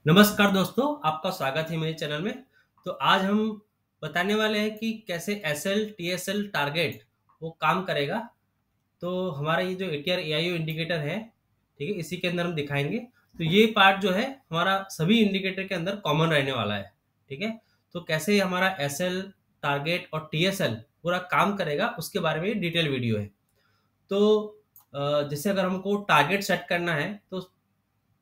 नमस्कार दोस्तों, आपका स्वागत है मेरे चैनल में। तो आज हम बताने वाले हैं कि कैसे एसएल टीएसएल टारगेट वो काम करेगा। तो हमारा ये जो एटीआर एआईओ इंडिकेटर है, ठीक है, इसी के अंदर हम दिखाएंगे। तो ये पार्ट जो है हमारा सभी इंडिकेटर के अंदर कॉमन रहने वाला है, ठीक है। तो कैसे हमारा एसएल टारगेट और टीएसएल पूरा काम करेगा उसके बारे में डिटेल वीडियो है। तो जैसे अगर हमको टारगेट सेट करना है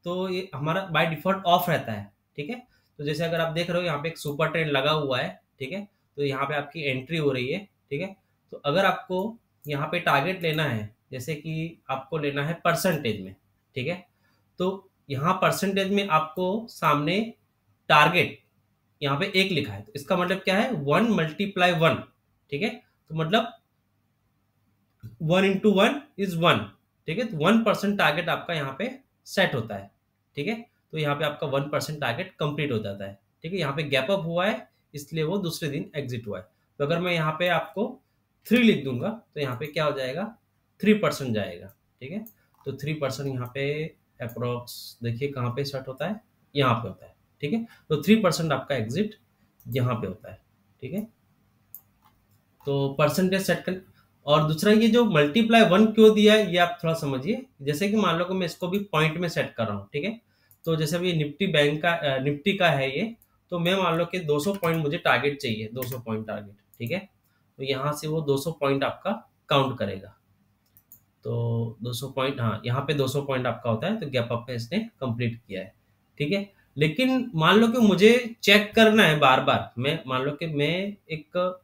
तो ये हमारा बाय डिफॉल्ट ऑफ रहता है, ठीक है। तो जैसे अगर आप देख रहे हो यहाँ पे एक सुपर ट्रेंड लगा हुआ है, ठीक है। तो यहाँ पे आपकी एंट्री हो रही है, ठीक है। तो अगर आपको यहाँ पे टारगेट लेना है, जैसे कि आपको लेना है परसेंटेज में, ठीक है। तो यहाँ परसेंटेज में आपको सामने टारगेट यहाँ पे एक लिखा है, तो इसका मतलब क्या है, 1 × 1, ठीक है। तो मतलब 1 × 1 = 1, ठीक है। तो 1% टारगेट आपका यहाँ पे सेट होता है, ठीक है। तो यहाँ पे आपका 1% टारगेट कंप्लीट हो जाता है, ठीक है। यहाँ पे गैप अप हुआ है, इसलिए वो दूसरे दिन एग्जिट हुआ है। तो अगर मैं यहाँ पे आपको 3 लिख दूंगा तो यहाँ पे क्या हो जाएगा, 3% जाएगा, ठीक है। तो 3% यहाँ पे अप्रोक्स देखिए कहाँ पे सेट होता है, यहाँ पे होता है, ठीक है। तो 3% आपका एग्जिट यहाँ पे होता है, ठीक है। तो परसेंटेज सेट कर। और दूसरा ये जो मल्टीप्लाई 1 क्यों दिया है ये आप थोड़ा समझिए। जैसे कि मान लो कि मैं इसको भी पॉइंट में सेट कर रहा हूँ, ठीक है। तो जैसे अभी निफ्टी बैंक का निफ्टी का है ये, तो मैं मान लो कि 200 पॉइंट मुझे टारगेट चाहिए, 200 पॉइंट टारगेट, ठीक है। तो यहाँ से वो 200 पॉइंट आपका काउंट करेगा। तो 200 पॉइंट, हाँ, यहाँ पे 200 पॉइंट आपका होता है, तो गैप अप में इसने कंप्लीट किया है, ठीक है। लेकिन मान लो कि मुझे चेक करना है बार बार, मैं मान लो कि मैं एक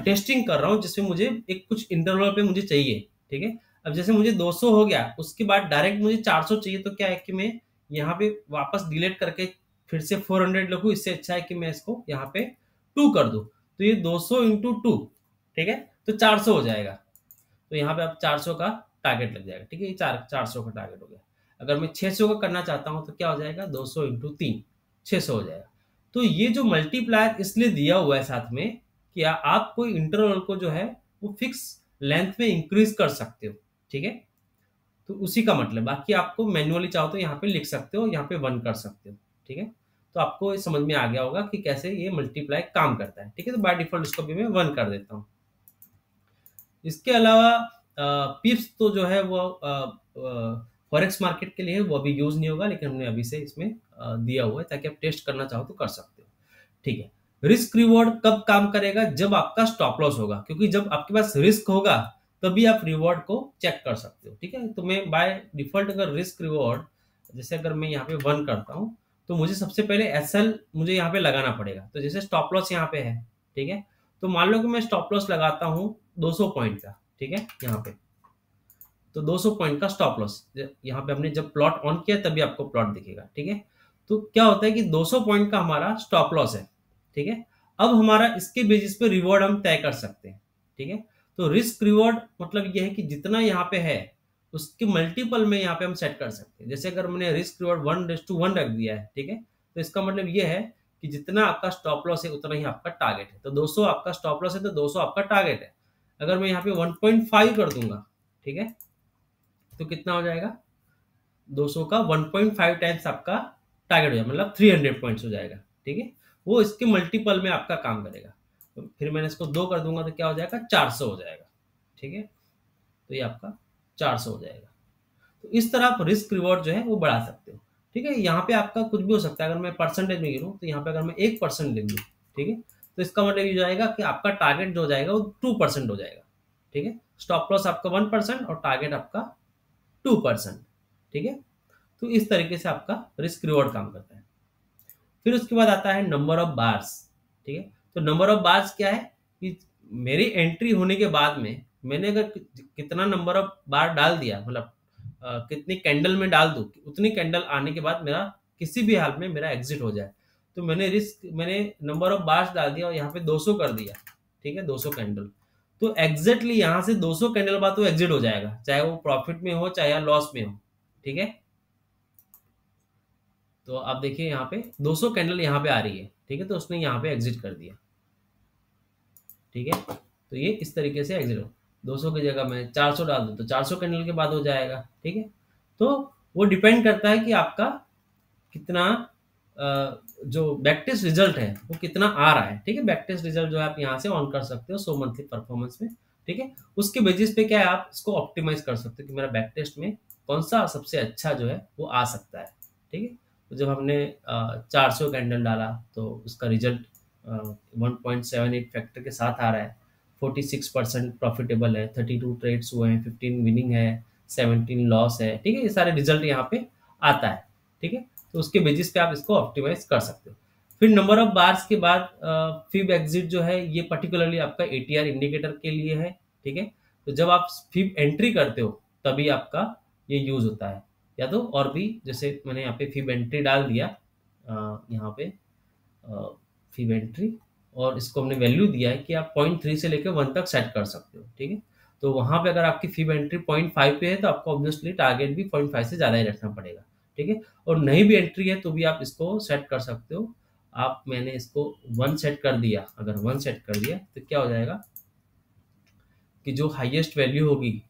टेस्टिंग कर रहा हूँ जिसमें मुझे एक कुछ इंटरवल पे मुझे चाहिए, ठीक है। अब जैसे मुझे 200 हो गया, उसके बाद डायरेक्ट मुझे 400 चाहिए, तो क्या है कि मैं यहाँ पे वापस डिलीट करके फिर से 400 लिखूँ। इससे अच्छा है कि मैं इसको यहाँ पे 2 कर दूँ। तो ये 200 × 2, ठीक है, तो 400 हो जाएगा। तो यहाँ पे आप 400 का टारगेट लग जाएगा, ठीक है। ये 400 का टारगेट हो गया। अगर मैं 600 का करना चाहता हूँ तो क्या हो जाएगा, 200 × 3, 600 हो जाएगा। तो ये जो मल्टीप्लायर इसलिए दिया हुआ है साथ में कि आप कोई इंटरवल को जो है वो फिक्स लेंथ में इंक्रीज कर सकते हो, ठीक है। तो उसी का मतलब, बाकी आपको मैन्युअली चाहो तो यहाँ पे लिख सकते हो, यहाँ पे 1 कर सकते हो, ठीक है। तो आपको ये समझ में आ गया होगा कि कैसे ये मल्टीप्लाई काम करता है, ठीक है। तो बाय डिफॉल्ट इसको भी मैं 1 कर देता हूँ। इसके अलावा पिप्स तो जो है वो फॉरेक्स मार्केट के लिए है, वो अभी यूज नहीं होगा, लेकिन हमने अभी से इसमें दिया हुआ है ताकि आप टेस्ट करना चाहो तो कर सकते हो, ठीक है। रिस्क रिवॉर्ड कब काम करेगा, जब आपका स्टॉप लॉस होगा, क्योंकि जब आपके पास रिस्क होगा तभी आप रिवॉर्ड को चेक कर सकते हो, ठीक है। तो मैं बाय डिफॉल्ट अगर रिस्क रिवॉर्ड, जैसे अगर मैं यहाँ पे 1 करता हूँ, तो मुझे सबसे पहले एसएल मुझे यहाँ पे लगाना पड़ेगा। तो जैसे स्टॉप लॉस यहाँ पे है, ठीक है। तो मान लो कि मैं स्टॉप लॉस लगाता हूँ 200 पॉइंट का, ठीक है, यहाँ पे। तो 200 पॉइंट का स्टॉप लॉस यहाँ पे हमने जब प्लॉट ऑन किया तभी आपको प्लॉट दिखेगा, ठीक है। तो क्या होता है कि 200 पॉइंट का हमारा स्टॉप लॉस है, ठीक है। अब हमारा इसके बेसिस पे रिवॉर्ड हम तय कर सकते हैं, ठीक है। तो रिस्क रिवॉर्ड मतलब ये है कि जितना यहाँ पे है उसके मल्टीपल में यहाँ पे हम सेट कर सकते हैं। जैसे अगर मैंने रिस्क रिवॉर्ड 1:1 रख दिया है, ठीक है, तो इसका मतलब ये है कि जितना आपका स्टॉप लॉस है उतना ही आपका टारगेट है। तो 200 आपका स्टॉप लॉस है, तो 200 आपका टारगेट है। अगर मैं यहाँ पे 1.5 कर दूंगा, ठीक है, तो कितना हो जाएगा, 200 का 1.5 टाइम्स आपका टारगेट हो जाएगा, मतलब 300 पॉइंट्स हो जाएगा, ठीक है। वो इसके मल्टीपल में आपका काम करेगा। तो फिर मैंने इसको 2 कर दूंगा तो क्या हो जाएगा, 400 हो जाएगा, ठीक है। तो ये आपका 400 हो जाएगा। तो इस तरह आप रिस्क रिवॉर्ड जो है वो बढ़ा सकते हो, ठीक है। यहाँ पे आपका कुछ भी हो सकता है। अगर मैं परसेंटेज में गिरूँ तो यहाँ पे अगर मैं 1% ले लूँ, ठीक है, तो इसका मतलब ये जाएगा कि आपका टारगेट जो हो जाएगा वो 2% हो जाएगा, ठीक है। स्टॉप लॉस आपका 1% और टारगेट आपका 2%, ठीक है। तो इस तरीके से आपका रिस्क रिवॉर्ड काम करता है। फिर उसके बाद आता है नंबर ऑफ बार्स, ठीक है। तो नंबर ऑफ बार्स क्या है कि मेरी एंट्री होने के बाद में मैंने अगर कितना नंबर ऑफ बार डाल दिया, मतलब कितनी कैंडल में डाल दूं, उतनी कैंडल आने के बाद मेरा किसी भी हाल में मेरा एग्जिट हो जाए। तो मैंने नंबर ऑफ बार्स डाल दिया और यहाँ पे 200 कर दिया, ठीक है, 200 कैंडल। तो एग्जैक्टली यहाँ से 200 कैंडल बाद तो एग्जिट हो जाएगा, चाहे वो प्रॉफिट में हो चाहे लॉस में हो, ठीक है। तो आप देखिए यहाँ पे 200 कैंडल यहाँ पे आ रही है, ठीक है, तो उसने यहाँ पे एग्जिट कर दिया, ठीक है। तो ये इस तरीके से एग्जिट हो, 200 की जगह मैं 400 डाल दूँ तो 400 कैंडल के बाद हो जाएगा, ठीक है। तो वो डिपेंड करता है कि आपका कितना जो बैक टेस्ट रिजल्ट है वो कितना आ रहा है, ठीक है। बैक टेस्ट रिजल्ट जो है आप यहाँ से ऑन कर सकते हो 100 मंथली परफॉर्मेंस में, ठीक है। उसके बेसिस पे क्या है आप इसको ऑप्टिमाइज कर सकते हो कि मेरा बैक टेस्ट में कौन सा सबसे अच्छा जो है वो आ सकता है, ठीक है। तो जब हमने 400 कैंडल डाला तो उसका रिजल्ट 1.78 फैक्टर के साथ आ रहा है, 46% प्रॉफिटेबल है, 32 ट्रेड्स हुए हैं, 15 विनिंग है, 17 लॉस है, ठीक है। ये सारे रिजल्ट यहाँ पे आता है, ठीक है। तो उसके बेसिस पे आप इसको ऑप्टिमाइज कर सकते हो। फिर नंबर ऑफ बार्स के बाद फिब एग्जिट जो है ये पर्टिकुलरली आपका एटीआर इंडिकेटर के लिए है, ठीक है। तो जब आप फिब एंट्री करते हो तभी आपका ये यूज होता है, या तो और भी जैसे मैंने यहाँ पे फिब एंट्री डाल दिया, यहाँ पे फिब एंट्री, और इसको हमने वैल्यू दिया है कि आप 0.3 से लेकर 1 तक सेट कर सकते हो, ठीक है। तो वहां पे अगर आपकी फिब एंट्री 0.5 पे है तो आपको ऑब्वियसली टारगेट भी 0.5 से ज़्यादा ही रखना पड़ेगा, ठीक है। और नहीं भी एंट्री है तो भी आप इसको सेट कर सकते हो। आप मैंने इसको 1 सेट कर दिया, अगर 1 सेट कर दिया तो क्या हो जाएगा कि जो हाईएस्ट वैल्यू होगी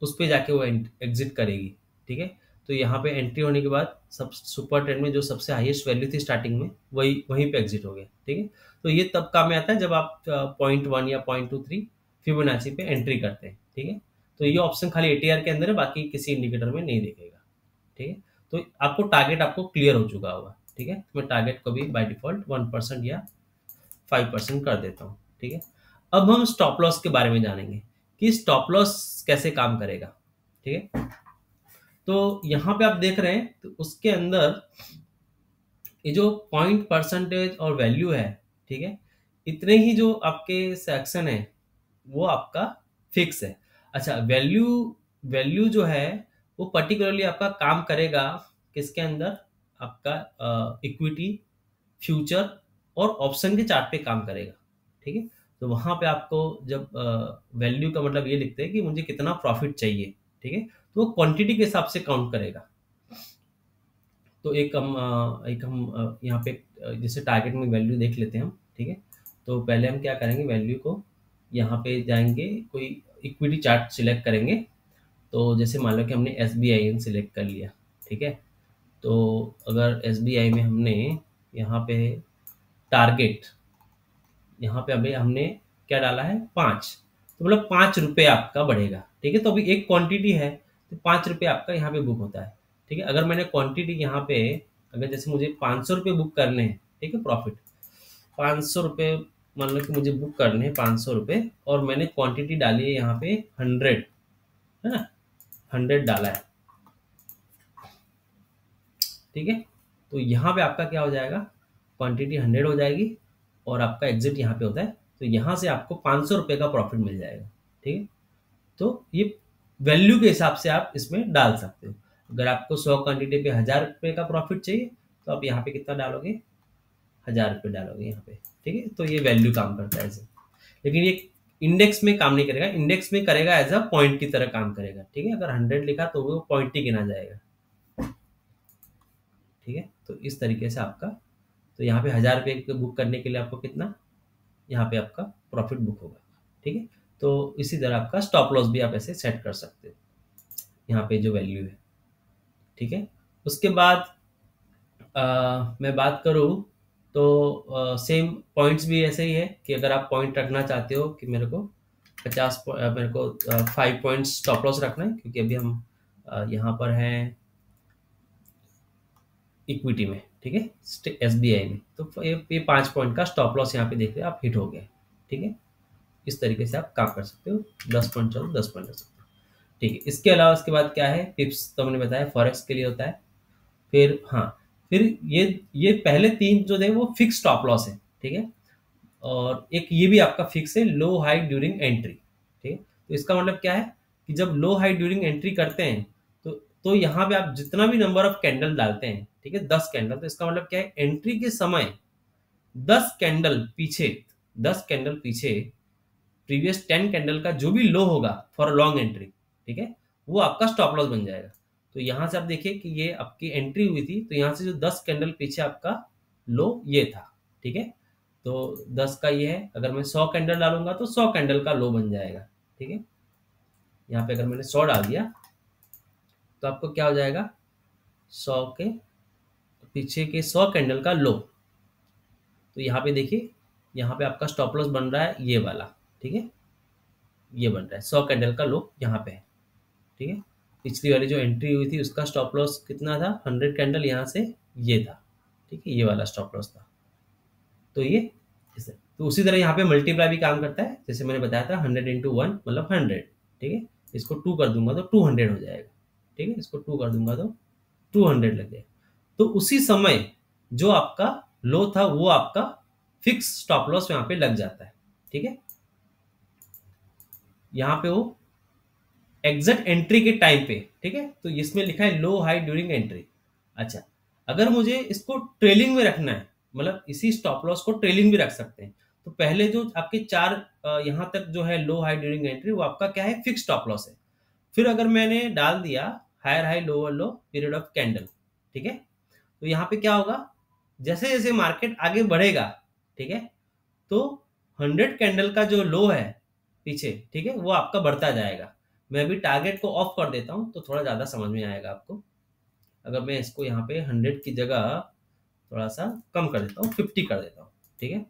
उस पे जाके वो एग्जिट करेगी, ठीक है। तो यहाँ पे एंट्री होने के बाद सब सुपर ट्रेंड में जो सबसे हाईएस्ट वैल्यू थी स्टार्टिंग में वही वहीं पे एग्जिट हो गया, ठीक है। तो ये तब काम में आता है जब आप 0.1 या 0.23 फिबोनाची पे एंट्री करते हैं, ठीक है। तो ये ऑप्शन खाली एटीआर के अंदर है, बाकी किसी इंडिकेटर में नहीं दिखेगा, ठीक है। तो आपको टारगेट आपको क्लियर हो चुका होगा, ठीक है। तो मैं टारगेट को भी बाय डिफॉल्ट 1% या 5% कर देता हूँ, ठीक है। अब हम स्टॉप लॉस के बारे में जानेंगे कि स्टॉप लॉस कैसे काम करेगा, ठीक है। तो यहाँ पे आप देख रहे हैं तो उसके अंदर ये जो पॉइंट परसेंटेज और वैल्यू है, ठीक है, इतने ही जो आपके सेक्शन है वो आपका फिक्स है। अच्छा, वैल्यू वैल्यू जो है वो पर्टिकुलरली आपका काम करेगा किसके अंदर, आपका इक्विटी, फ्यूचर और ऑप्शन के चार्ट पे काम करेगा, ठीक है। तो वहां पे आपको जब वैल्यू का मतलब ये लिखते हैं कि मुझे कितना प्रॉफिट चाहिए, ठीक है, तो वो क्वांटिटी के हिसाब से काउंट करेगा। तो एक हम यहाँ पे जैसे टारगेट में वैल्यू देख लेते हैं हम, ठीक है। तो पहले हम क्या करेंगे, वैल्यू को यहाँ पे जाएंगे, कोई इक्विटी चार्ट सिलेक्ट करेंगे। तो जैसे मान लो कि हमने एस बी आई सिलेक्ट कर लिया, ठीक है। तो अगर एस बी आई में हमने यहाँ पे टारगेट, यहाँ पे अभी हमने क्या डाला है 5, तो मतलब 5 रुपये आपका बढ़ेगा, ठीक है। तो अभी एक क्वांटिटी है तो 5 रुपये आपका यहाँ पे बुक होता है, ठीक है। अगर मैंने क्वांटिटी यहाँ पे, अगर जैसे मुझे 500 रुपये बुक करने हैं, ठीक है, प्रॉफिट 500 रुपये मान लो कि मुझे बुक करने हैं 500 रुपये, और मैंने क्वांटिटी डाली है यहाँ पे 100, है ना, 100 डाला है, ठीक है। तो यहाँ पे आपका क्या हो जाएगा, क्वांटिटी 100 हो जाएगी और आपका एग्जिट यहाँ पे होता है, तो यहाँ से आपको 500 रुपये का प्रॉफिट मिल जाएगा, ठीक है। तो ये वैल्यू के हिसाब से आप इसमें डाल सकते हो। अगर आपको 100 क्वांटिटी पे 1000 रुपये का प्रॉफिट चाहिए तो आप यहाँ पे कितना डालोगे, 1000 रुपये डालोगे यहाँ पे, ठीक है। तो ये वैल्यू काम करता है ऐसे। लेकिन ये इंडेक्स में काम नहीं करेगा, इंडेक्स में करेगा एज अ पॉइंट की तरह काम करेगा, ठीक है। अगर 100 लिखा तो वो पॉइंट ही गिना जाएगा, ठीक है। तो इस तरीके से आपका, तो यहाँ पे 1000 रुपये बुक करने के लिए आपको कितना, यहाँ पे आपका प्रॉफिट बुक होगा, ठीक है। तो इसी तरह आपका स्टॉप लॉस भी आप ऐसे सेट कर सकते हो, यहाँ पे जो वैल्यू है, ठीक है। उसके बाद मैं बात करूँ तो सेम पॉइंट्स भी ऐसे ही है कि अगर आप पॉइंट रखना चाहते हो कि मेरे को 5 पॉइंट्स स्टॉप लॉस रखना है, क्योंकि अभी हम यहाँ पर हैं इक्विटी में, ठीक है, एस बी आई में, तो ये 5 पॉइंट का स्टॉप लॉस यहाँ पे देख रहे हैं आप, हिट हो गए, ठीक है। इस तरीके से आप काम कर सकते हो, 10 पॉइंट चलो 10 पॉइंट रख सकते हो, ठीक है। इसके अलावा उसके बाद क्या है, टिप्स तो मैंने बताया फॉरेक्स के लिए होता है। फिर हाँ, फिर ये पहले 3 जो थे वो फिक्स स्टॉप लॉस है, ठीक है। और एक ये भी आपका फिक्स है, लो हाई ड्यूरिंग एंट्री, ठीक है। तो इसका मतलब क्या है कि जब लो हाई ड्यूरिंग एंट्री करते हैं तो यहाँ पे आप जितना भी नंबर ऑफ कैंडल डालते हैं, ठीक है, 10 कैंडल, तो इसका मतलब क्या है, एंट्री के समय 10 कैंडल पीछे, 10 कैंडल पीछे प्रीवियस 10 कैंडल का जो भी लो होगा फॉर लॉन्ग एंट्री, ठीक है, वो आपका स्टॉप लॉस बन जाएगा। तो यहां से आप देखिए कि ये आपकी एंट्री हुई थी, तो यहाँ से जो 10 कैंडल पीछे आपका लो ये था, ठीक है। तो 10 का ये है, अगर मैं 100 कैंडल डालूंगा तो 100 कैंडल का लो बन जाएगा, ठीक है। यहाँ पे अगर मैंने 100 डाल दिया तो आपको क्या हो जाएगा, 100 के पीछे के 100 कैंडल का लो। तो यहाँ पे देखिए, यहाँ पे आपका स्टॉप लॉस बन रहा है ये वाला, ठीक है, ये बन रहा है 100 कैंडल का लो यहाँ पे है, ठीक है। पिछली वाली जो एंट्री हुई थी उसका स्टॉप लॉस कितना था, 100 कैंडल यहाँ से ये था, ठीक है, ये वाला स्टॉप लॉस था। तो ये तो उसी तरह यहाँ पे मल्टीप्लाई भी काम करता है, जैसे मैंने बताया था 100 × 1 मतलब 100, ठीक है। इसको 2 कर दूंगा तो 200 हो जाएगा, ठीक है, इसको 2 कर दूंगा तो 200 लग जाएगा। तो उसी समय जो आपका लो था वो आपका फिक्स स्टॉप लॉस यहाँ पे लग जाता है, ठीक है। यहाँ पे वो एग्जैक्ट एंट्री के टाइम पे, ठीक है, तो इसमें लिखा है लो हाई ड्यूरिंग एंट्री। अच्छा, अगर मुझे इसको ट्रेलिंग में रखना है, मतलब इसी स्टॉप लॉस को ट्रेलिंग भी रख सकते हैं, तो पहले जो आपके चार यहाँ तक जो है लो हाई ड्यूरिंग एंट्री वो आपका क्या है, फिक्स स्टॉप लॉस है। फिर अगर मैंने डाल दिया higher high lower low period of candle, ठीक है, तो यहाँ पे क्या होगा, जैसे जैसे मार्केट आगे बढ़ेगा, ठीक है, तो 100 कैंडल का जो लो है पीछे, ठीक है, वो आपका बढ़ता जाएगा। मैं अभी टारगेट को ऑफ कर देता हूँ तो थोड़ा ज़्यादा समझ में आएगा आपको। अगर मैं इसको यहाँ पे 100 की जगह थोड़ा सा कम कर देता हूँ, 50 कर देता हूँ, ठीक है।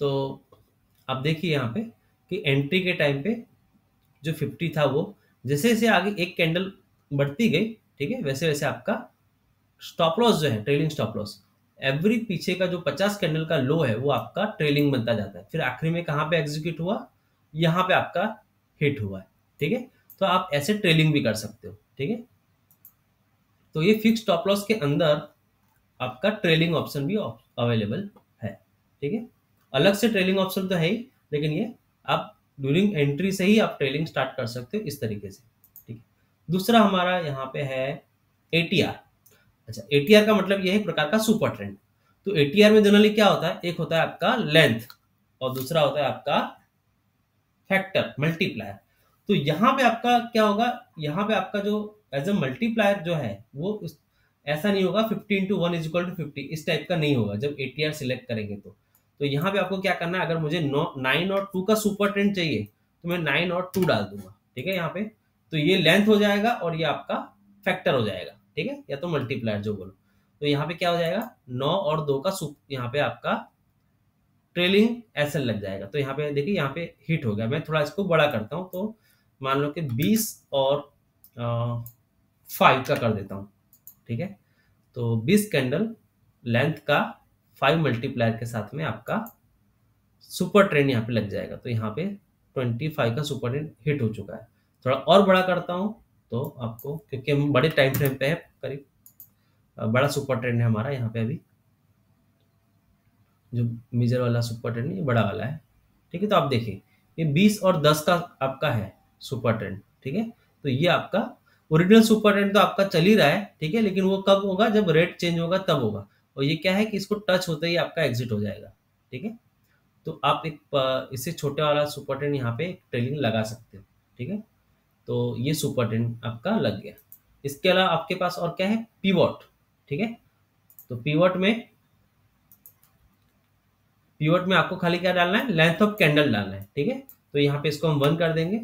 तो आप देखिए यहाँ पे कि एंट्री के टाइम पे जो 50 था वो जैसे जैसे आगे एक कैंडल बढ़ती गई, ठीक है, वैसे वैसे आपका स्टॉप लॉस जो है ट्रेलिंग स्टॉप लॉस एवरी पीछे का जो 50 कैंडल का लो है वो आपका ट्रेलिंग बनता जाता है। फिर आखिरी में कहाँ पे एग्जीक्यूट हुआ, यहाँ पे आपका हिट हुआ है, ठीक है। तो आप ऐसे ट्रेलिंग भी कर सकते हो, ठीक है। तो ये फिक्स स्टॉप लॉस के अंदर आपका ट्रेलिंग ऑप्शन भी अवेलेबल है, ठीक है। अलग से ट्रेलिंग ऑप्शन तो है ही, लेकिन ये आप ड्यूरिंग एंट्री से ही आप ट्रेलिंग स्टार्ट कर सकते हो इस तरीके से, ठीक है। दूसरा हमारा यहाँ पे है एटीआर। अच्छा, एटीआर का मतलब ये है एक प्रकार का सुपर ट्रेंड। तो एटीआर में जनरली क्या होता है, एक होता है आपका लेंथ और दूसरा होता है आपका फैक्टर मल्टीप्लायर। तो यहाँ पे आपका क्या होगा, यहाँ पे आपका जो एज अ मल्टीप्लायर जो है वो ऐसा नहीं होगा 50 × 1 = 50, इस टाइप का नहीं होगा जब एटीआर सिलेक्ट करेंगे। तो यहाँ पे आपको क्या करना है, अगर मुझे 9 और 2 का सुपर ट्रेंड चाहिए तो मैं 9 और 2 डाल दूंगा, ठीक है। यहाँ पे तो ये लेंथ हो जाएगा और ये आपका फैक्टर हो जाएगा, ठीक है, या तो मल्टीप्लायर जो बोलो। तो यहाँ पे क्या हो जाएगा, 9 और 2 का यहाँ पे आपका ट्रेलिंग एसएल लग जाएगा। तो यहाँ पे देखिए, यहाँ पे हिट हो गया। मैं थोड़ा इसको बड़ा करता हूँ, तो मान लो कि 20 और 5 का कर देता हूँ, ठीक है। तो 20 कैंडल लेंथ का 5 मल्टीप्लायर के साथ में आपका सुपर ट्रेंड यहाँ पे लग जाएगा। तो यहाँ पे 25 का सुपर ट्रेंड हिट हो चुका है। थोड़ा और बड़ा करता हूँ तो आपको, क्योंकि हम बड़े टाइम फ्रेम पे है, करीब बड़ा सुपर ट्रेंड है हमारा यहाँ पे अभी, जो मेजर वाला सुपर ट्रेंड ये बड़ा वाला है, ठीक है। तो आप देखिए ये 20 और 10 का आपका है सुपर ट्रेंड, ठीक है। तो ये आपका ओरिजिनल सुपर ट्रेंड तो आपका चल ही रहा है, ठीक है, लेकिन वो कब होगा, जब रेट चेंज होगा तब होगा। और ये क्या है कि इसको टच होते ही आपका एग्जिट हो जाएगा, ठीक है। तो आप एक इससे छोटे वाला सुपर ट्रेंड यहाँ पे ट्रेलिंग लगा सकते हो, ठीक है। तो ये सुपर ट्रेंड आपका लग गया। इसके अलावा आपके पास और क्या है, पीवॉट, ठीक है। तो पीवट में आपको खाली क्या डालना है, लेंथ ऑफ कैंडल डालना है, ठीक है। तो यहाँ पे इसको हम 1 कर देंगे,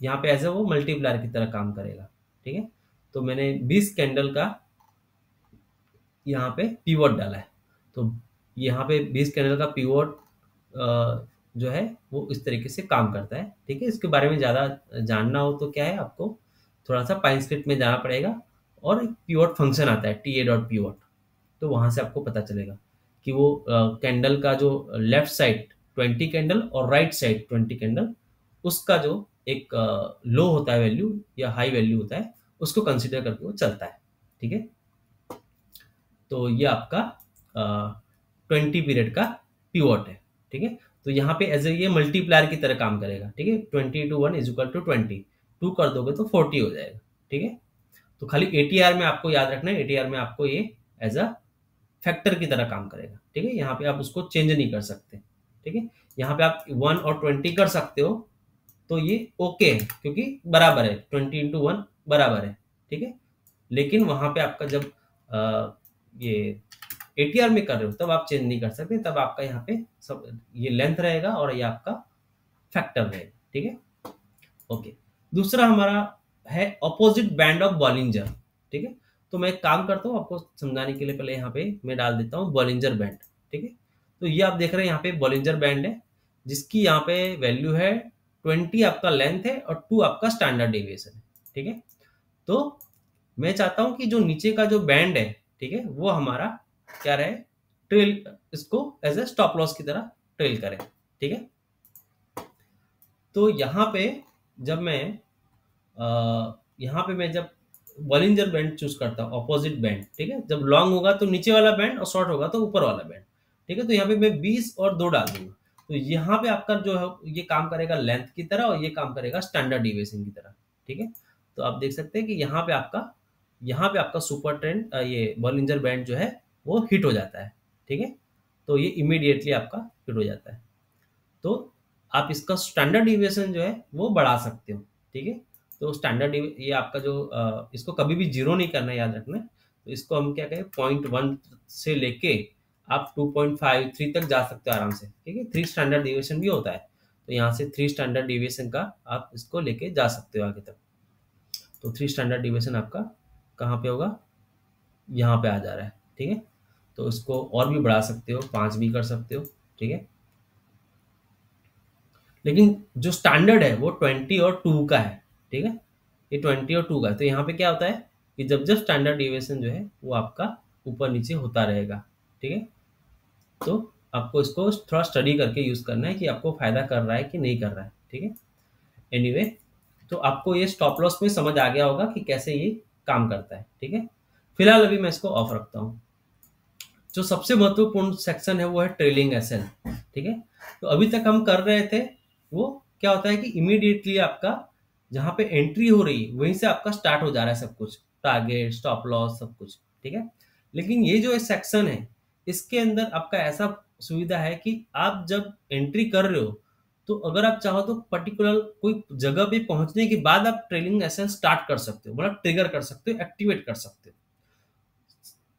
यहाँ पे ऐसे वो मल्टीप्लायर की तरह काम करेगा, ठीक है। तो मैंने 20 कैंडल का यहाँ पे पीवट डाला है। तो यहाँ पे 20 कैंडल का पीवट जो है वो इस तरीके से काम करता है, ठीक है। इसके बारे में ज़्यादा जानना हो तो क्या है, आपको थोड़ा सा पाइन स्क्रिप्ट में जाना पड़ेगा और एक पीवट फंक्शन आता है ta.pivot, तो वहाँ से आपको पता चलेगा कि वो कैंडल का जो लेफ्ट साइड 20 कैंडल और राइट साइड 20 कैंडल, उसका जो एक लो होता है वैल्यू या हाई वैल्यू होता है, उसको कंसिडर करके वो चलता है, ठीक है। तो ये आपका 20 पीरियड का पीवट है, ठीक है। तो यहाँ पे एज ए ये मल्टीप्लायर की तरह काम करेगा, ठीक है। 20 × 1 = 20, 2 कर दोगे तो 40 हो जाएगा, ठीक है। तो खाली एटीआर में आपको याद रखना है, एटीआर में आपको ये एज अ फैक्टर की तरह काम करेगा, ठीक है। यहाँ पे आप उसको चेंज नहीं कर सकते, ठीक है। यहाँ पे आप 1 और 20 कर सकते हो, तो ये ओके है क्योंकि बराबर है, 20 × 1 बराबर है, ठीक है। लेकिन वहां पे आपका जब ये एटीआर में कर रहे हो तब आप चेंज नहीं कर सकते, तब आपका यहाँ पे सब ये लेंथ रहेगा और ये आपका फैक्टर रहेगा, ठीक है। ओके, दूसरा हमारा है अपोजिट बैंड ऑफ बॉलिंजर, ठीक है। तो मैं एक काम करता हूँ आपको समझाने के लिए, पहले यहाँ पे मैं डाल देता हूँ बॉलिंजर बैंड। ठीक है, तो ये आप देख रहे हैं यहाँ पे बॉलिंजर बैंड है, जिसकी यहाँ पे वैल्यू है 20 आपका लेंथ है और 2 आपका स्टैंडर्ड डेविएशन है। ठीक है, तो मैं चाहता हूं कि जो नीचे का जो बैंड है, ठीक है, वो हमारा क्या रहे, ट्रेल, इसको एज ए स्टॉप लॉस की तरह ट्रेल करे। ठीक है, तो यहाँ पे जब मैं यहाँ पे मैं जब बॉलिंजर बैंड चूज करता हूँ, ऑपोजिट बैंड, ठीक है, जब लॉन्ग होगा तो नीचे वाला बैंड और शॉर्ट होगा तो ऊपर वाला बैंड। ठीक है, तो यहाँ पे मैं 20 और 2 डाल दूंगा, तो यहाँ पे आपका जो है ये काम करेगा लेंथ की तरह और ये काम करेगा स्टैंडर्ड डिविएशन की तरह। ठीक है, तो आप देख सकते हैं कि यहाँ पे आपका सुपर ट्रेंड ये बॉलिंजर बैंड जो है वो हिट हो जाता है। ठीक है, तो ये इमीडिएटली आपका हिट हो जाता है, तो आप इसका स्टैंडर्ड डिविएशन जो है वो बढ़ा सकते हो। ठीक है, तो स्टैंडर्ड ये आपका जो इसको कभी भी जीरो नहीं करना है, याद रखना है। तो इसको हम क्या कहें, 0.1 से लेके आप 2.5 3 तक जा सकते हो आराम से। ठीक है, 3 स्टैंडर्ड डिविएशन भी होता है, तो यहाँ से 3 स्टैंडर्ड डिविएशन का आप इसको लेके जा सकते हो आगे तक। तो 3 स्टैंडर्ड डिविएशन आपका कहाँ पे होगा, यहाँ पे आ जा रहा है। ठीक है, तो इसको और भी बढ़ा सकते हो, 5 भी कर सकते हो। ठीक है, लेकिन जो स्टैंडर्ड है वो 20 और 2 का है। ठीक है, ये 20 और 2 का है, तो यहाँ पे क्या होता है कि जब जब स्टैंडर्ड डिविएशन जो है वो आपका ऊपर नीचे होता रहेगा। ठीक है, तो आपको इसको थोड़ा स्टडी करके यूज करना है कि आपको फायदा कर रहा है कि नहीं कर रहा है। ठीक है, एनीवे, तो आपको ये स्टॉप लॉस में समझ आ गया होगा कि कैसे ये काम करता है। ठीक है, फिलहाल अभी मैं इसको ऑफ रखता हूँ। जो सबसे महत्वपूर्ण सेक्शन है वो है ट्रेलिंग एसएल। ठीक है, तो अभी तक हम कर रहे थे वो क्या होता है कि इमीडिएटली आपका जहां पे एंट्री हो रही है वहीं से आपका स्टार्ट हो जा रहा है सब कुछ, टारगेट, स्टॉप लॉस, सब कुछ। ठीक है, लेकिन ये जो सेक्शन है इसके अंदर आपका ऐसा सुविधा है कि आप जब एंट्री कर रहे हो तो अगर आप चाहो तो पर्टिकुलर कोई जगह पे पहुंचने के बाद आप ट्रेलिंग एसएल स्टार्ट कर सकते हो, मतलब ट्रिगर कर सकते हो, एक्टिवेट कर सकते हो।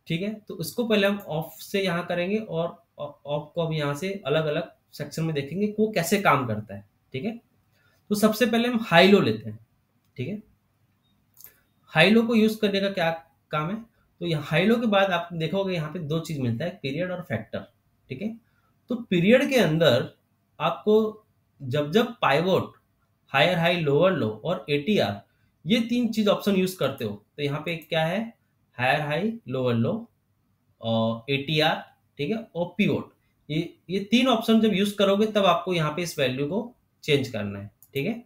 ठीक है, तो इसको पहले हम ऑफ से यहाँ करेंगे और ऑफ को हम यहाँ से अलग अलग सेक्शन में देखेंगे कि वो कैसे काम करता है। ठीक है, तो सबसे पहले हम हाई लो लेते हैं। ठीक है, हाई लो को यूज करने का क्या काम है, तो यहाँ हाई लो के बाद आप देखोगे यहाँ पे 2 चीज मिलता है, पीरियड और फैक्टर। ठीक है, तो पीरियड के अंदर आपको जब जब pivot, higher high, lower low और एटीआर, ये 3 चीज ऑप्शन यूज करते हो, तो यहाँ पे क्या है, हायर हाई, लोअर लो और एटीआर। ठीक है, और पीवोट, ये 3 ऑप्शन जब यूज करोगे तब आपको यहाँ पे इस वैल्यू को चेंज करना है। ठीक है,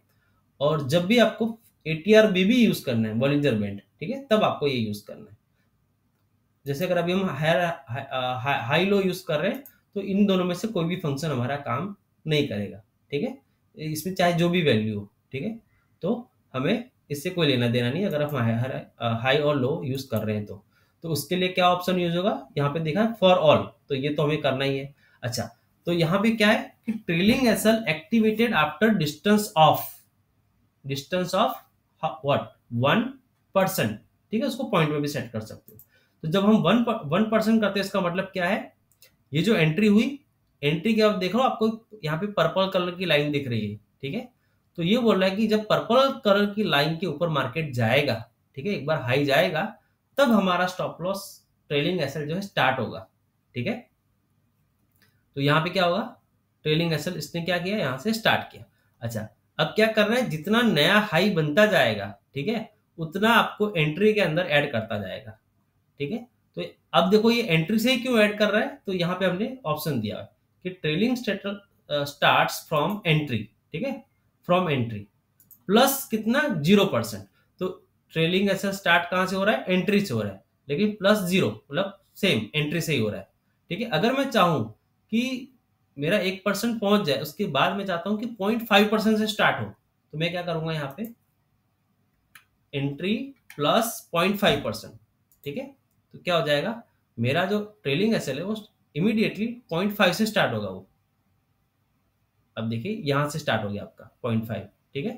और जब भी आपको एटीआर बी भी यूज करना है, बॉलिंजर बैंड, ठीक है, तब आपको ये यूज करना है। जैसे अगर अभी हम हाई लो यूज कर रहे हैं तो इन दोनों में से कोई भी फंक्शन हमारा काम नहीं करेगा। ठीक है, इसमें चाहे जो भी वैल्यू हो। ठीक है, तो हमें इससे कोई लेना देना नहीं अगर हम हाई और लो यूज कर रहे हैं तो उसके लिए क्या ऑप्शन यूज होगा, यहाँ पे देखा फॉर ऑल, तो ये तो हमें करना ही है। अच्छा, तो यहाँ पे क्या है कि trailing SL activated after distance of what 1%। ठीक है, उसको पॉइंट में भी सेट कर सकते हो। तो जब हम 1% करते हैं इसका मतलब क्या है, ये जो एंट्री हुई, एंट्री के आप देख लो आपको यहाँ पे पर्पल कलर की लाइन दिख रही है। ठीक है, तो ये बोल रहा है कि जब पर्पल कलर की लाइन के ऊपर मार्केट जाएगा, ठीक है, एक बार हाई जाएगा, तब हमारा स्टॉप लॉस ट्रेलिंग एसएल जो है स्टार्ट होगा। ठीक है, तो यहाँ पे क्या होगा, ट्रेलिंग एसएल इसने क्या किया, यहाँ से स्टार्ट किया। अच्छा, अब क्या करना है, जितना नया हाई बनता जाएगा, ठीक है, उतना आपको एंट्री के अंदर ऐड करता जाएगा। ठीक है, तो अब देखो ये एंट्री से ही क्यों ऐड कर रहा है, तो यहाँ पे हमने ऑप्शन दिया है कि ट्रेलिंग स्टार्ट्स फ्रॉम एंट्री। ठीक है, फ्रॉम एंट्री प्लस कितना 0%। तो ट्रेलिंग ऐसा स्टार्ट कहाँ से हो रहा है, एंट्री से हो रहा है, लेकिन प्लस 0 मतलब सेम एंट्री से ही हो रहा है। ठीक है, अगर मैं चाहूं कि मेरा 1% पहुंच जाए, उसके बाद मैं चाहता हूं कि 0.5% से स्टार्ट हो, तो मैं क्या करूंगा, यहाँ पे एंट्री प्लस 0.5%। ठीक है, तो क्या हो जाएगा, मेरा जो ट्रेलिंग एसएल है वो इमीडिएटली 0.5 से स्टार्ट होगा वो। अब देखिए यहां से स्टार्ट हो गया आपका 0.5। ठीक है,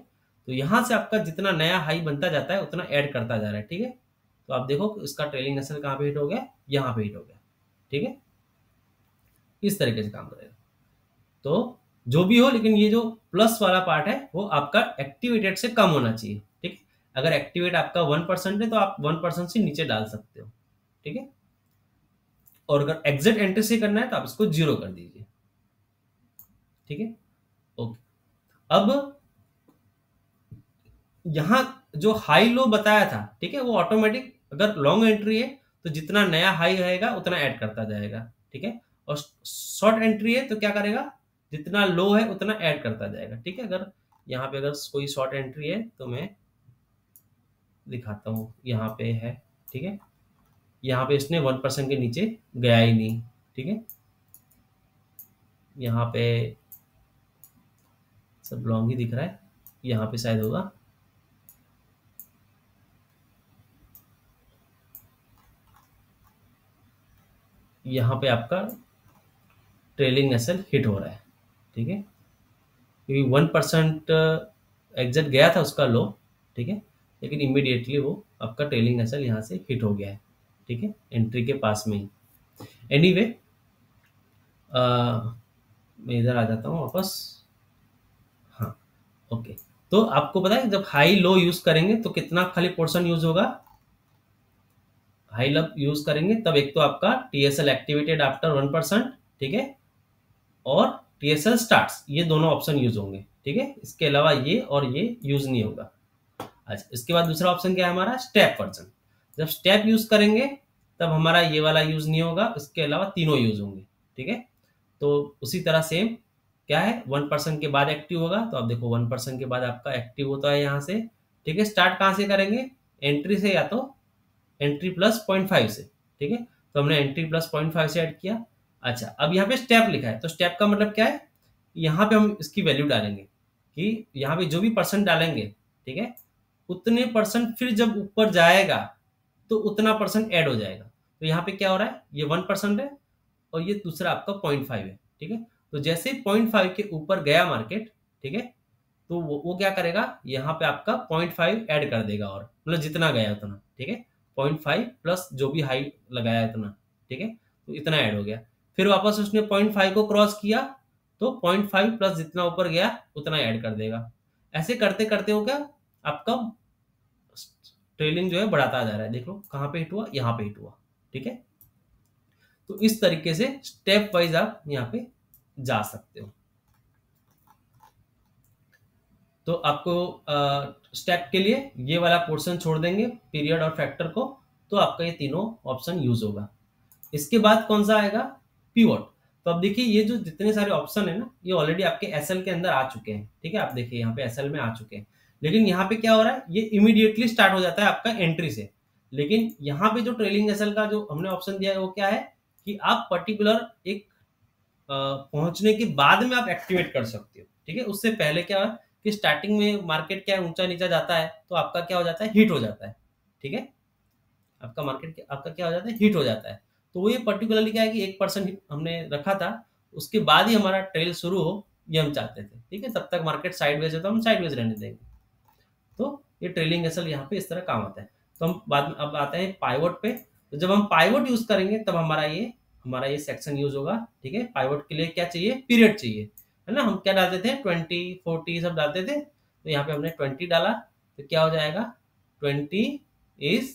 तो यहां से आपका जितना नया हाई बनता जाता है उतना ऐड करता जा रहा है। ठीक है, तो आप देखो इसका ट्रेलिंग एसएल कहां पे हिट हो गया, यहां पे हिट हो गया। ठीक है, इस तरीके से काम करेगा। तो जो भी हो, लेकिन ये जो प्लस वाला पार्ट है वो आपका एक्टिवेटेड से कम होना चाहिए। ठीक है, अगर एक्टिवेट आपका 1% है तो आप 1% से नीचे डाल सकते हो, ठीक है। और अगर एग्जिट एंट्री से करना है तो आप इसको 0 कर दीजिए, ठीक है। ओके, अब यहाँ जो हाई लो बताया था, ठीक है, वो ऑटोमेटिक अगर लॉन्ग एंट्री है तो जितना नया हाई रहेगा उतना ऐड करता जाएगा, ठीक है। और शॉर्ट एंट्री है तो क्या करेगा, जितना लो है उतना ऐड करता जाएगा, ठीक है। अगर यहाँ पे अगर कोई शॉर्ट एंट्री है तो मैं दिखाता हूँ, यहाँ पे है, ठीक है। यहाँ पे इसने 1% के नीचे गया ही नहीं, ठीक है। यहाँ पे सब लॉन्ग ही दिख रहा है, यहाँ पे शायद होगा, यहाँ पे आपका ट्रेलिंग एसएल हिट हो रहा है, ठीक है, क्योंकि 1% एग्जिट गया था उसका लो, ठीक है, लेकिन इमीडिएटली वो आपका ट्रेलिंग एसएल यहाँ से हिट हो गया है, ठीक है, एंट्री के पास में ही। एनीवे मैं इधर आ जाता हूँ वापस। हाँ, ओके। तो आपको पता है जब हाई लो यूज करेंगे तो कितना खाली पोर्शन यूज होगा, हाई लो यूज करेंगे तब एक तो आपका टीएसएल एक्टिवेटेड आफ्टर 1%, ठीक है, और टीएसएल स्टार्ट्स, ये दोनों ऑप्शन यूज होंगे, ठीक है। इसके अलावा ये और ये यूज नहीं होगा। अच्छा, इसके बाद दूसरा ऑप्शन क्या है हमारा, स्टेप वर्जन। जब स्टेप यूज करेंगे तब हमारा ये वाला यूज नहीं होगा, इसके अलावा तीनों यूज होंगे, ठीक है। तो उसी तरह सेम क्या है, 1% के बाद एक्टिव होगा, तो आप देखो 1% के बाद आपका एक्टिव होता है यहाँ से, ठीक है। स्टार्ट कहाँ से करेंगे, एंट्री से या तो एंट्री प्लस 0.5 से, ठीक है। तो हमने एंट्री प्लस 0.5 से ऐड किया। अच्छा, अब यहाँ पे स्टेप लिखा है, तो स्टेप का मतलब क्या है, यहाँ पे हम इसकी वैल्यू डालेंगे कि यहाँ पे जो भी परसेंट डालेंगे, ठीक है, उतने परसेंट फिर जब ऊपर जाएगा तो उतना परसेंट ऐड हो जाएगा। तो यहाँ पे क्या हो रहा है, ये 1% है और ये दूसरा आपका 0.5 है, ठीक है। तो जैसे 0.5 के ऊपर गया मार्केट, ठीक है, तो वो क्या करेगा, यहाँ पे आपका 0.5 ऐड कर देगा, और मतलब जितना गया उतना, ठीक है, 0.5 प्लस जो भी हाई लगाया उतना, ठीक है, तो इतना ऐड हो गया। फिर वापस उसने 0.5 को क्रॉस किया तो 0.5 प्लस जितना ऊपर गया उतना ऐड कर देगा। ऐसे करते करते हो क्या, आपका ट्रेलिंग जो है बढ़ाता जा रहा है। देख लो कहाँ पे हिट हुआ, यहाँ पे हिट हुआ, ठीक है। तो इस तरीके से स्टेप वाइज आप यहाँ पे जा सकते हो। तो आपको स्टेप के लिए ये वाला पोर्शन छोड़ देंगे, पीरियड और फैक्टर को, तो आपका ये तीनों ऑप्शन यूज होगा। इसके बाद कौन सा आएगा, पीवोट। तो अब देखिए ये जो जितने सारे ऑप्शन है ना, ये ऑलरेडी आपके एसएल के अंदर आ चुके हैं, ठीक है। आप देखिए यहाँ पे एसएल में आ चुके हैं, लेकिन यहाँ पे क्या हो रहा है, ये इमीडिएटली स्टार्ट हो जाता है आपका एंट्री से। लेकिन यहाँ पे जो ट्रेलिंग एसएल का जो हमने ऑप्शन दिया है वो क्या है, कि आप पर्टिकुलर एक पहुंचने के बाद में आप एक्टिवेट कर सकते हो, ठीक है। उससे पहले क्या है कि स्टार्टिंग में मार्केट क्या ऊंचा नीचा जाता है तो आपका क्या हो जाता है, हिट हो जाता है, ठीक है। आपका मार्केट आपका क्या हो जाता है, हिट हो जाता है। तो वो ये पर्टिकुलरली क्या है कि 1% हमने रखा था, उसके बाद ही हमारा ट्रेल शुरू हो, ये हम चाहते थे, ठीक है। तब तक मार्केट साइडवेज है तो हम साइडवेज रहने देंगे। तो ये ट्रेलिंग एसएल यहाँ पे इस तरह काम आता है। तो हम बाद में अब आते हैं पाइवोट पे। तो जब हम पाइवोट यूज करेंगे तब हमारा ये सेक्शन यूज होगा, ठीक है। पाइवोट के लिए क्या चाहिए, पीरियड चाहिए, है ना। हम क्या डालते थे, 20 40 सब डालते थे, तो यहाँ पे हमने 20 डाला, तो क्या हो जाएगा, 20 इज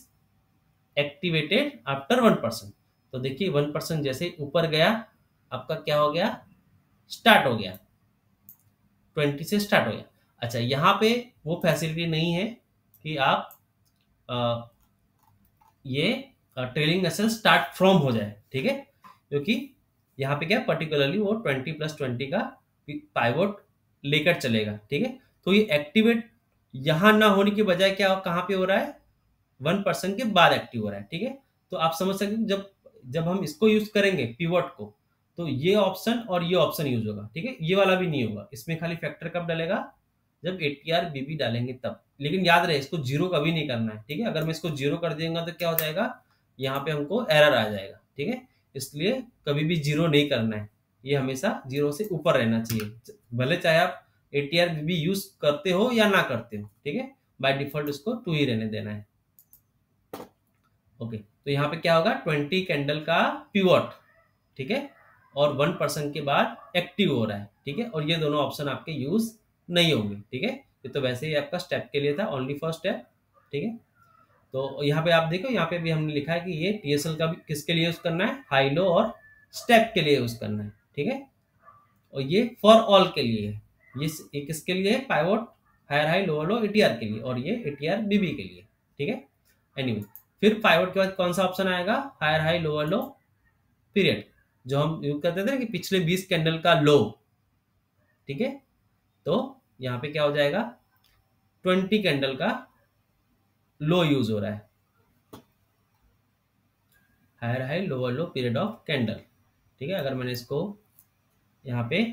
एक्टिवेटेड आफ्टर 1%। तो देखिए 1% जैसे ऊपर गया आपका क्या हो गया, स्टार्ट हो गया, 20 से स्टार्ट हो गया। अच्छा, यहाँ पे वो फैसिलिटी नहीं है कि आप ये ट्रेलिंग एसएल स्टार्ट फ्रॉम हो जाए, ठीक है, क्योंकि यहाँ पे क्या पर्टिकुलरली वो 20+20 का पाइवोट लेकर चलेगा, ठीक है। तो ये एक्टिवेट यहाँ ना होने की बजाय क्या कहाँ पे हो रहा है, 1% के बाद एक्टिव हो रहा है, ठीक है। तो आप समझ सकते हैं जब जब हम इसको यूज करेंगे पिवट को, तो ये ऑप्शन और ये ऑप्शन यूज होगा, ठीक है। ये वाला भी नहीं होगा, इसमें खाली फैक्टर कब डलेगा, जब एटीआर बीबी डालेंगे तब। लेकिन याद रहे इसको जीरो कभी नहीं करना है, ठीक है। अगर मैं इसको जीरो कर दूंगा तो क्या हो जाएगा, यहाँ पे हमको एरर आ जाएगा, ठीक है। इसलिए कभी भी जीरो नहीं करना है, ये हमेशा जीरो से ऊपर रहना चाहिए, भले चाहे आप एटीआर बीबी यूज करते हो या ना करते हो, ठीक है। बाय डिफॉल्ट उसको 2 ही रहने देना है। ओके, तो यहाँ पे क्या होगा, 20 कैंडल का पिवट, ठीक है, और 1% के बाद एक्टिव हो रहा है, ठीक है। और ये दोनों ऑप्शन आपके यूज नहीं होंगे, ठीक है। ये तो वैसे ही आपका स्टेप के लिए था, ओनली फॉर स्टेप। ठीक है। तो यहाँ पे आप देखो, यहाँ पे भी हमने लिखा है कि ये टीएसएल का भी किसके लिए यूज करना है, हाई लो और स्टेप के लिए यूज करना है, ठीक है। और ये फॉर ऑल के लिए है, ये किसके लिए है, pivot higher high lower low ATR के लिए, और ये एटीआर बीबी के लिए, ठीक है। एनीवे, फिर पाइवोट के बाद कौन सा ऑप्शन आएगा, higher high lower low period, जो हम यूज करते थे ना कि पिछले 20 कैंडल का लो, ठीक है। तो यहाँ पे क्या हो जाएगा, 20 कैंडल का लो यूज हो रहा है, higher high lower low period of candle, ठीक है। अगर मैंने इसको यहाँ पे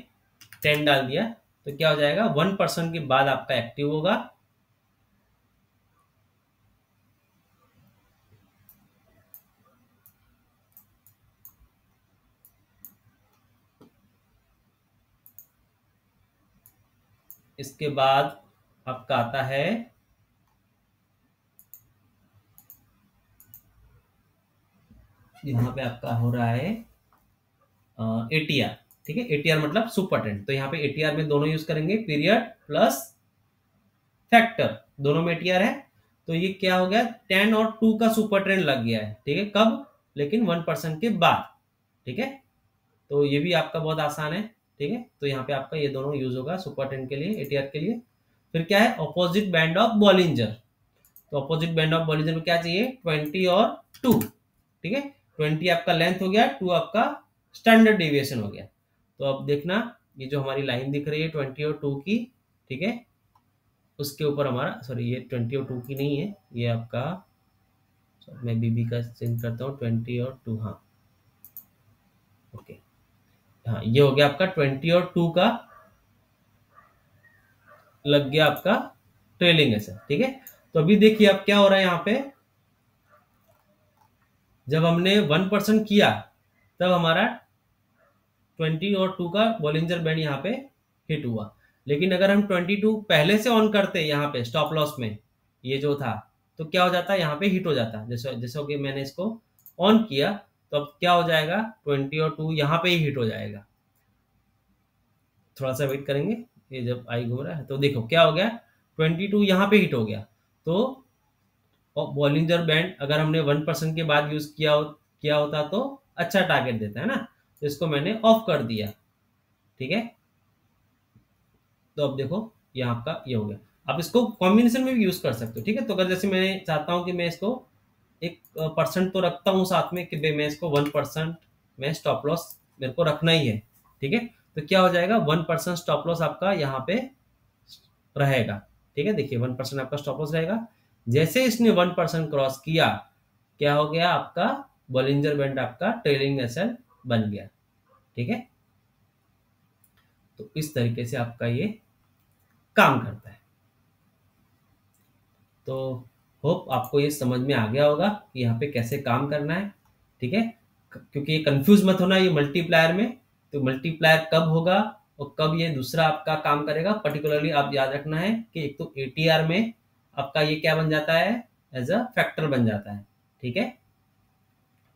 10 डाल दिया तो क्या हो जाएगा, 1% के बाद आपका एक्टिव होगा, इसके बाद आपका आता है यहाँ पे आपका हो रहा है एटीआर, ठीक है। एटीआर मतलब सुपर ट्रेंड, तो यहाँ पे एटीआर में दोनों यूज करेंगे, पीरियड प्लस फैक्टर, दोनों में एटीआर है। तो ये क्या हो गया, 10 और 2 का सुपर ट्रेंड लग गया है, ठीक है। कब, लेकिन 1% के बाद, ठीक है। तो ये भी आपका बहुत आसान है, ठीक है। तो यहाँ पे आपका ये दोनों यूज होगा सुपर ट्रेंड के लिए, एटीआर के लिए। फिर क्या है, ऑपोजिट बैंड ऑफ बॉलिंजर, तो ऑपोजिट बैंड ऑफ बॉलिंजर में क्या चाहिए, 20 और 2, ठीक है। 20 आपका लेंथ हो गया, 2 आपका स्टैंडर्ड डेविएशन हो गया। तो अब देखना, ये जो हमारी लाइन दिख रही है 20 और 2 की, ठीक है, उसके ऊपर हमारा, सॉरी ये 20 और 2 की नहीं है, ये आपका, मैं बीबी का चेंज करता हूँ, 20 और 2, हाँ ओके, हाँ ये हो गया आपका 20 और 2 का लग गया आपका ट्रेलिंग ऐसा, ठीक है। तो अभी देखिए अब क्या हो रहा है, यहाँ पे जब हमने 1% किया तब हमारा 20 और 2 का बॉलिंजर बैंड यहाँ पे हिट हुआ। लेकिन अगर हम 22 पहले से ऑन करते यहाँ पे स्टॉप लॉस में, ये जो था, तो क्या हो जाता है, यहाँ पे हिट हो जाता है, जैसे जैसे कि मैंने इसको ऑन किया, तो अब क्या हो जाएगा, 20 और 2 यहाँ पे ही हिट हो जाएगा। थोड़ा सा वेट करेंगे, ये जब आई घूम रहा है तो देखो क्या हो गया, 22 यहाँ पे हिट हो गया। तो बॉलिंजर बैंड अगर हमने 1% के बाद यूज किया होता तो अच्छा टारगेट देता है ना, तो इसको मैंने ऑफ कर दिया, ठीक है। तो अब देखो ये आपका ये हो गया। आप इसको कॉम्बिनेशन में भी यूज कर सकते हो, ठीक है। तो अगर जैसे मैं चाहता हूं कि मैं इसको 1% तो रखता हूं साथ में, कि भाई मैं इसको 1% में स्टॉप लॉस मेरे को रखना ही है, ठीक है। तो क्या हो जाएगा, 1% स्टॉप लॉस आपका यहाँ पे रहेगा, ठीक है। देखिए 1% आपका स्टॉप लॉस रहेगा, जैसे इसने 1% क्रॉस किया, क्या हो गया, आपका बॉलिंजर बैंड आपका ट्रेलिंग एसएल बन गया, ठीक है। तो इस तरीके से आपका ये काम करता है। तो होप आपको ये समझ में आ गया होगा कि यहाँ पे कैसे काम करना है, ठीक है। क्योंकि ये कंफ्यूज मत होना ये मल्टीप्लायर में, तो मल्टीप्लायर कब होगा और कब ये दूसरा आपका काम करेगा, पर्टिकुलरली आप याद रखना है कि एक तो एटीआर में आपका ये क्या बन जाता है, एज अ फैक्टर बन जाता है, ठीक है।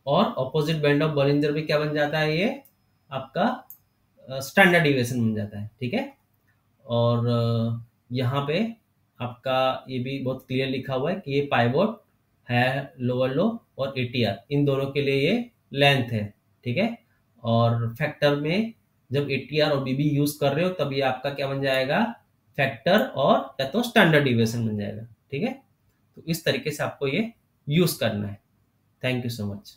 और ऑपोजिट बैंड ऑफ बॉलिंजर में क्या बन जाता है, ये आपका स्टैंडर्ड डिविएशन बन जाता है, ठीक है। और यहाँ पे आपका ये भी बहुत क्लियर लिखा हुआ है कि ये पाइवोट है, लोअर लो और एटीआर इन दोनों के लिए ये लेंथ है, ठीक है। और फैक्टर में जब एटीआर और बीबी यूज कर रहे हो तब ये आपका क्या बन जाएगा, फैक्टर और या तो स्टैंडर्ड डिविएशन बन जाएगा, ठीक है। तो इस तरीके से आपको ये यूज करना है। Thank you so much.